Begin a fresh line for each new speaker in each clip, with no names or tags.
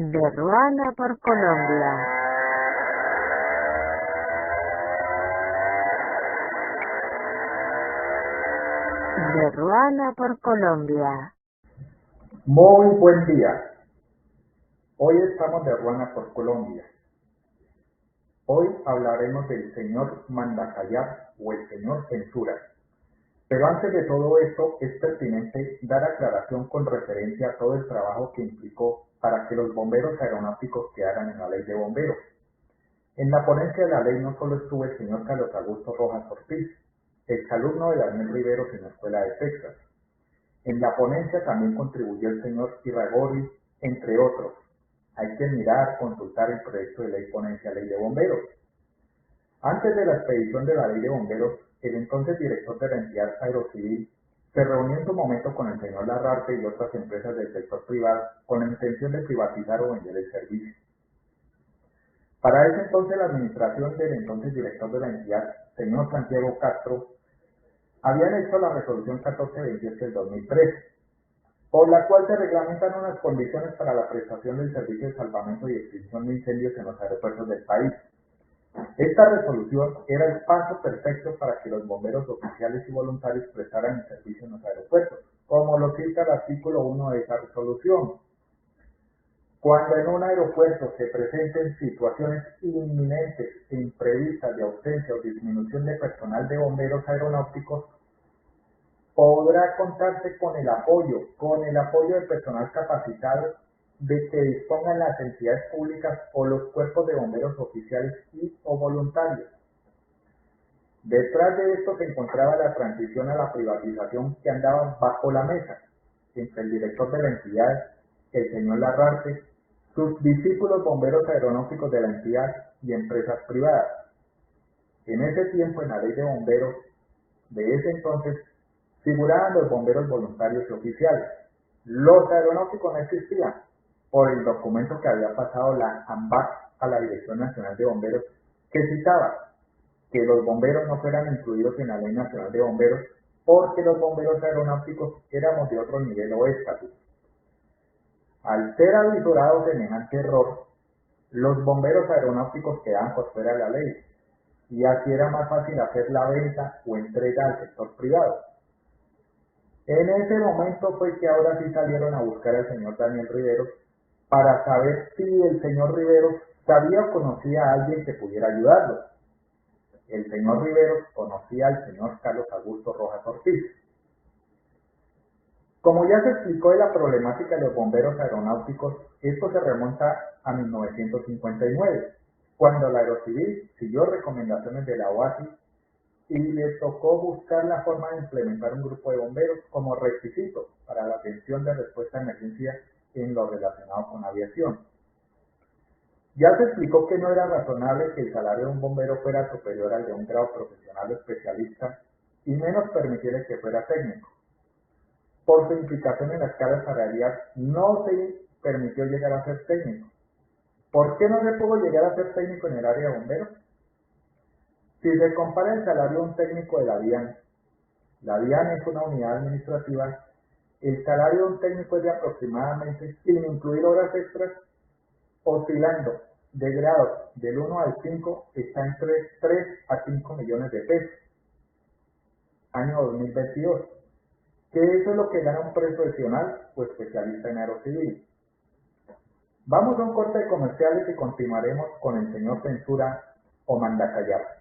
De Ruana por Colombia. De Ruana por Colombia.
Muy buen día. Hoy estamos de Ruana por Colombia. Hoy hablaremos del señor Mandacayar o el señor Censura. Pero antes de todo esto, es pertinente dar aclaración con referencia a todo el trabajo que implicó para que los bomberos aeronáuticos quedaran en la ley de bomberos. En la ponencia de la ley no solo estuvo el señor Carlos Augusto Rojas Ortiz, exalumno de Daniel Riveros en la Escuela de Texas. En la ponencia también contribuyó el señor Irragorri, entre otros. Hay que mirar, consultar el proyecto de ley ponencia ley de bomberos. Antes de la expedición de la ley de bomberos, el entonces director de la entidad Aerocivil se reunió en su momento con el señor Larrarte y otras empresas del sector privado con la intención de privatizar o vender el servicio. Para ese entonces la administración del entonces director de la entidad, señor Santiago Castro, habían hecho la resolución 1428 del 2013, por la cual se reglamentan unas condiciones para la prestación del servicio de salvamento y extinción de incendios en los aeropuertos del país. Esta resolución era el paso perfecto para que los bomberos oficiales y voluntarios prestaran el servicio en los aeropuertos, como lo cita el artículo 1 de esa resolución. Cuando en un aeropuerto se presenten situaciones inminentes e imprevistas de ausencia o disminución de personal de bomberos aeronáuticos, podrá contarse con el apoyo del personal capacitado de que dispongan las entidades públicas o los cuerpos de bomberos oficiales y o voluntarios. Detrás de esto se encontraba la transición a la privatización que andaba bajo la mesa entre el director de la entidad, el señor Larrarte, sus discípulos bomberos aeronáuticos de la entidad y empresas privadas. En ese tiempo, en la ley de bomberos de ese entonces, figuraban los bomberos voluntarios y oficiales. Los aeronáuticos no existían por el documento que había pasado la ANBAC a la Dirección Nacional de Bomberos, que citaba que los bomberos no fueran incluidos en la Ley Nacional de Bomberos porque los bomberos aeronáuticos éramos de otro nivel o estatus. Al ser avisorado semejante error, los bomberos aeronáuticos quedaban por fuera de la ley y así era más fácil hacer la venta o entrega al sector privado. En ese momento fue que ahora sí salieron a buscar al señor Daniel Riveros para saber si el señor Riveros sabía o conocía a alguien que pudiera ayudarlo. El señor Riveros conocía al señor Carlos Augusto Rojas Ortiz. Como ya se explicó de la problemática de los bomberos aeronáuticos, esto se remonta a 1959, cuando la Aerocivil siguió recomendaciones de la OASI y le tocó buscar la forma de implementar un grupo de bomberos como requisito para la atención de respuesta a emergencia en lo relacionado con aviación. Ya se explicó que no era razonable que el salario de un bombero fuera superior al de un grado profesional o especialista y menos permitir que fuera técnico. Por su implicación en la escala salarial no se permitió llegar a ser técnico. ¿Por qué no se pudo llegar a ser técnico en el área de bomberos? Si se compara el salario de un técnico de la DIAN es una unidad administrativa, el salario de un técnico es de aproximadamente, sin incluir horas extras, oscilando de grados del 1 al 5, está entre 3 a 5 millones de pesos, año 2022, que eso es lo que gana un profesional o especialista en aerocivil. Vamos a un corte de comerciales y continuaremos con el señor Censura o Mandacayar.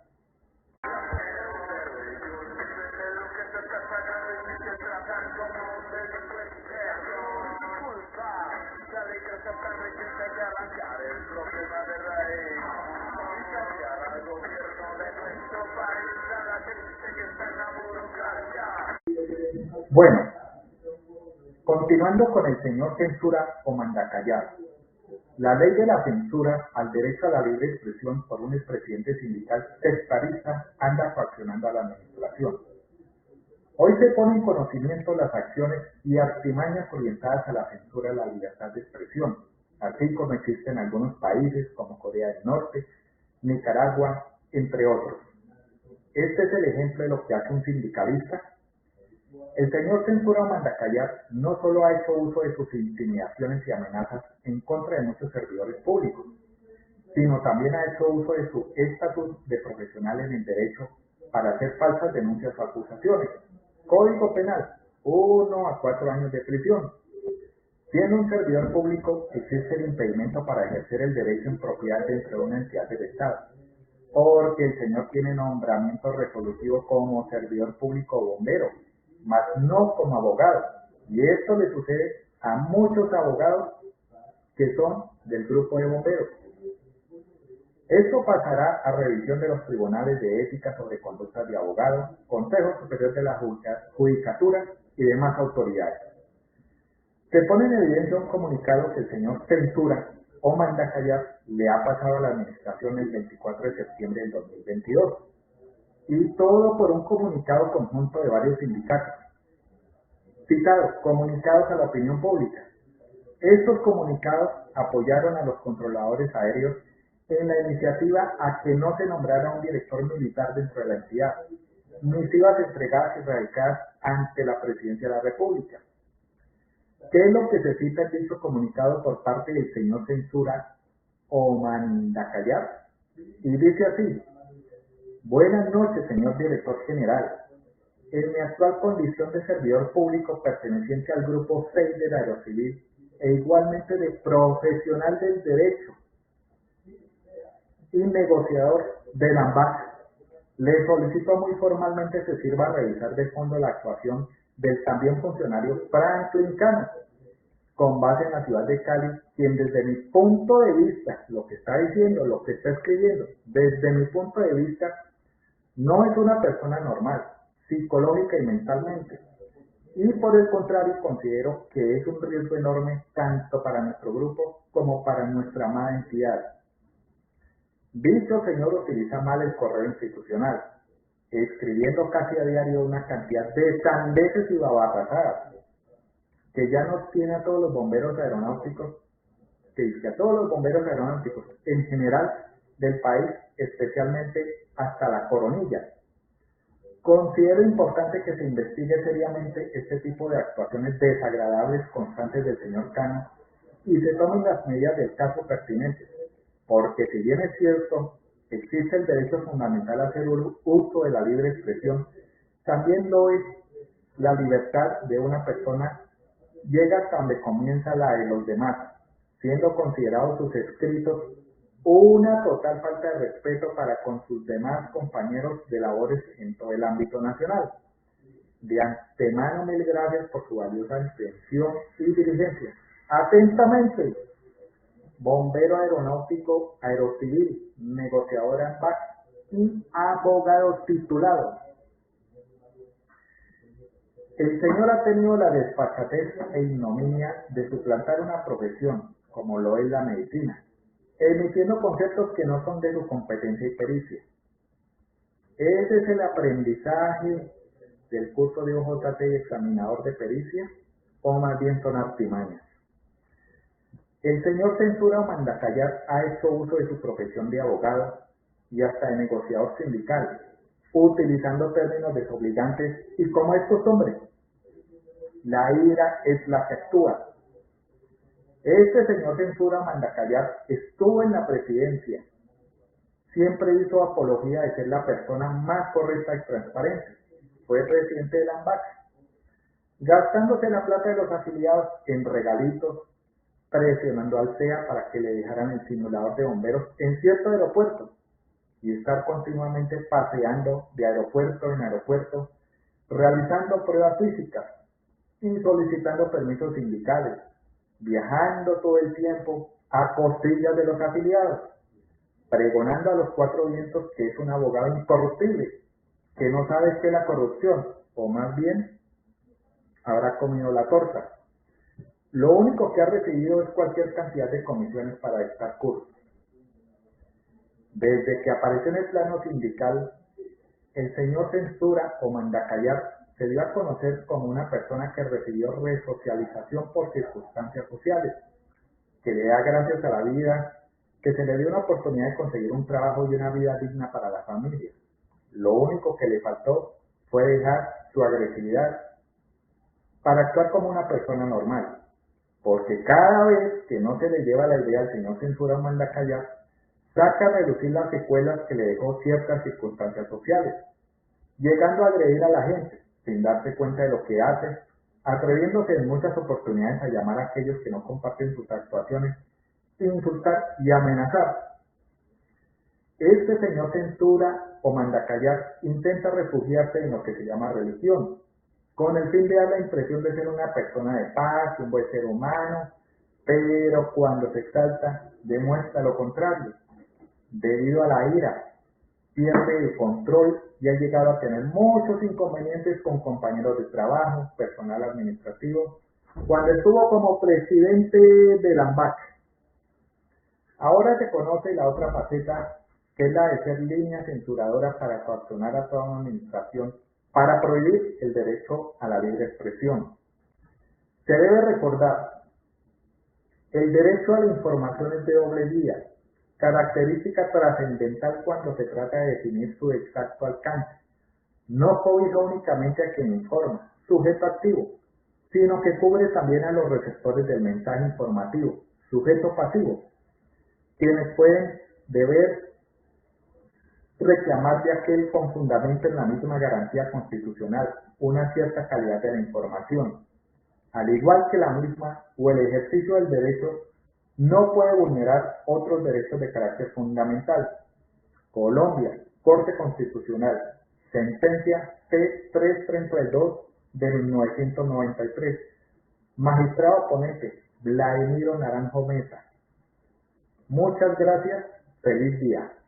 Bueno, continuando con el señor Censura o Mandacayar. La ley de la censura al derecho a la libre expresión por un expresidente sindical sectarista anda fraccionando a la administración. Hoy se pone en conocimiento las acciones y artimañas orientadas a la censura de la libertad de expresión, así como existen en algunos países como Corea del Norte, Nicaragua, entre otros. Este es el ejemplo de lo que hace un sindicalista El señor Censura Mandacayar no solo ha hecho uso de sus intimidaciones y amenazas en contra de muchos servidores públicos, sino también ha hecho uso de su estatus de profesional en el derecho para hacer falsas denuncias o acusaciones. Código Penal, 1 a 4 años de prisión. Siendo un servidor público, existe el impedimento para ejercer el derecho en propiedad dentro de una entidad del Estado, porque el señor tiene nombramiento resolutivo como servidor público o bombero, mas no como abogado. Y esto le sucede a muchos abogados que son del grupo de bomberos. Esto pasará a revisión de los tribunales de ética sobre conductas de abogados, Consejo Superior de la Judicatura y demás autoridades. Se pone en evidencia un comunicado que el señor Censura o Mandacayar le ha pasado a la administración el 24 de septiembre del 2022. Y todo por un comunicado conjunto de varios sindicatos. Citado, comunicados a la opinión pública. Estos comunicados apoyaron a los controladores aéreos en la iniciativa a que no se nombrara un director militar dentro de la entidad, misivas entregadas y radicadas ante la Presidencia de la República. ¿Qué es lo que se cita en dicho comunicado por parte del señor Censura o Mandacayar? Y dice así: buenas noches, señor director general. En mi actual condición de servidor público perteneciente al grupo 6 del Aerocivil e igualmente de profesional del derecho y negociador del AMBAC, le solicito muy formalmente se sirva a revisar de fondo la actuación del también funcionario Franklin Cano, con base en la ciudad de Cali, quien desde mi punto de vista, lo que está diciendo, lo que está escribiendo, desde mi punto de vista, no es una persona normal, psicológica y mentalmente. Y por el contrario, considero que es un riesgo enorme tanto para nuestro grupo como para nuestra amada entidad. Dicho señor utiliza mal el correo institucional, escribiendo casi a diario una cantidad de sandeces y babarrasadas, que ya nos tiene a todos los bomberos aeronáuticos, en general del país, especialmente hasta la coronilla. Considero importante que se investigue seriamente este tipo de actuaciones desagradables constantes del señor Cano y se tomen las medidas del caso pertinentes, porque si bien es cierto, existe el derecho fundamental a hacer uso de la libre expresión, también lo es la libertad de una persona, llega hasta donde comienza la de los demás, siendo considerados sus escritos una total falta de respeto para con sus demás compañeros de labores en todo el ámbito nacional. De antemano, mil gracias por su valiosa atención y diligencia. Atentamente, bombero aeronáutico aerocivil, negociador AMBAC y abogado titulado. El señor ha tenido la desfachatez e ignominia de suplantar una profesión, como lo es la medicina, emitiendo conceptos que no son de su competencia y pericia. ¿Ese es el aprendizaje del curso de OJT y examinador de pericia? ¿O más bien son artimañas? El señor Censura o Mandacayar ha hecho uso de su profesión de abogado y hasta de negociador sindical, utilizando términos desobligantes y como estos hombres. La ira es la que actúa. Este señor Censura Mandacayar estuvo en la presidencia. Siempre hizo apología de ser la persona más correcta y transparente. Fue presidente de la AMBAC, gastándose la plata de los afiliados en regalitos, presionando al CEA para que le dejaran el simulador de bomberos en cierto aeropuerto y estar continuamente paseando de aeropuerto en aeropuerto, realizando pruebas físicas y solicitando permisos sindicales, viajando todo el tiempo a costillas de los afiliados, pregonando a los cuatro vientos que es un abogado incorruptible, que no sabe qué es la corrupción, o más bien habrá comido la torta. Lo único que ha recibido es cualquier cantidad de comisiones para dictar cursos. Desde que apareció en el plano sindical, el señor Censura o Mandacayar se dio a conocer como una persona que recibió resocialización por circunstancias sociales, que le da gracias a la vida, que se le dio una oportunidad de conseguir un trabajo y una vida digna para la familia. Lo único que le faltó fue dejar su agresividad para actuar como una persona normal, porque cada vez que no se le lleva la idea al señor censura o manda callar, saca a reducir las secuelas que le dejó ciertas circunstancias sociales, llegando a agredir a la gente sin darse cuenta de lo que hace, atreviéndose en muchas oportunidades a llamar a aquellos que no comparten sus actuaciones, insultar y amenazar. Este señor censura o manda callar intenta refugiarse en lo que se llama religión, con el fin de dar la impresión de ser una persona de paz, un buen ser humano, pero cuando se exalta demuestra lo contrario. Debido a la ira, pierde el control y ha llegado a tener muchos inconvenientes con compañeros de trabajo, personal administrativo, cuando estuvo como presidente de la AMBAC. Ahora se conoce la otra faceta, que es la de ser línea censuradora para coaccionar a toda una administración para prohibir el derecho a la libre expresión. Se debe recordar, el derecho a la información es de doble vía, característica trascendental cuando se trata de definir su exacto alcance. No cobija únicamente a quien informa, sujeto activo, sino que cubre también a los receptores del mensaje informativo, sujeto pasivo, quienes pueden deber reclamar de aquel con fundamento en la misma garantía constitucional una cierta calidad de la información, al igual que la misma o el ejercicio del derecho no puede vulnerar otros derechos de carácter fundamental. Colombia, Corte Constitucional, sentencia C-332 de 1993. Magistrado ponente, Vladimiro Naranjo Mesa. Muchas gracias, feliz día.